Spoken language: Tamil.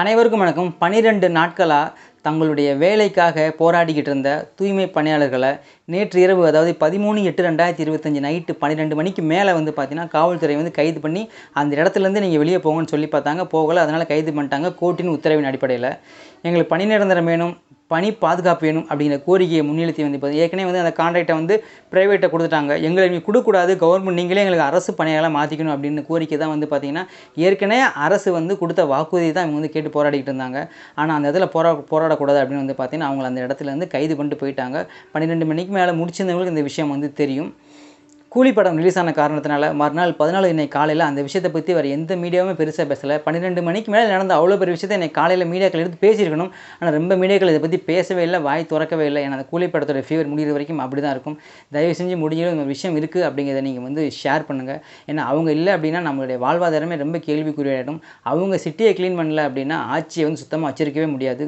அனைவருக்கும் வணக்கம். 12 நாட்களாக தங்களுடைய வேலைக்காக போராடிக்கிட்டு இருந்த தூய்மை பணியாளர்களை நேற்று இரவு, அதாவது 13/8/2025 நைட்டு 12 மணிக்கு மேலே பார்த்தீங்கன்னா காவல்துறை கைது பண்ணி அந்த இடத்துலேருந்து நீங்கள் வெளியே போங்கன்னு சொல்லி பார்த்தாங்க. போகலை, அதனால் கைது பண்ணிட்டாங்க. கோர்ட்டின் உத்தரவின் அடிப்படையில் எங்களுக்கு பணி நிரந்தரம் வேணும், பணி பாதுகாப்பு வேணும் அப்படிங்கிற கோரிக்கையை முன்னிறுத்தி இப்போ ஏற்கனவே அந்த கான்ட்ராக்டை ப்ரைவேட்டை கொடுத்துட்டாங்க. எங்களை நீங்கள் கொடுக்கக்கூடாது, கவர்மெண்ட் நீங்களே எங்களுக்கு அரசு பணியாளராக மாற்றிக்கணும் அப்படின்னு கோரிக்கை தான் பார்த்தீங்கன்னா ஏற்கனவே அரசு கொடுத்த வாக்குறுதி தான் இவங்க கேட்டு போராடிக்கிட்டு இருந்தாங்க. ஆனால் அந்த இடத்துல போராடக்கூடாது அப்படின்னு பார்த்தீங்கன்னா அவங்கள அந்த இடத்துலேருந்து கைது பண்ணிட்டு போயிட்டாங்க. 12 மணிக்கு மேலே முடிச்சிருந்தவங்களுக்கு இந்த விஷயம் தெரியும். கூலி படம் ரிலீஸ் ஆன காரணத்தினால மறுநாள் 14 இன்னைக்கு காலையில் அந்த விஷயத்தை பற்றி வேறு எந்த மீடியாவுமே பெருசாக பேசலை. 12 மணிக்கு மேலே நடந்த அவ்வளோ பெரிய விஷயத்தை இன்னைக்கு காலையில் மீடியாக்கள் எடுத்து பேசியிருக்கணும். ஆனால் ரொம்ப மீடியாக்கள் இதை பற்றி பேசவே இல்லை, வாய் திறக்கவே இல்லை. ஏன்னா அந்த கூலி படத்தோட ஃபீவர் முடிகிற வரைக்கும் அப்படி தான் இருக்கும். தயவு செஞ்சு முடிஞ்சாலும் இந்த விஷயம் இருக்குது அப்படிங்கிறத நீங்கள் ஷேர் பண்ணுங்கள். ஏன்னா அவங்க இல்லை அப்படின்னா நம்மளுடைய வாழ்வாதாரமே ரொம்ப கேள்விக்குறியாயிடும். அவங்க சிட்டியை க்ளீன் பண்ணல அப்படின்னா ஆட்சியை சுத்தமாக வச்சிருக்கவே முடியாது.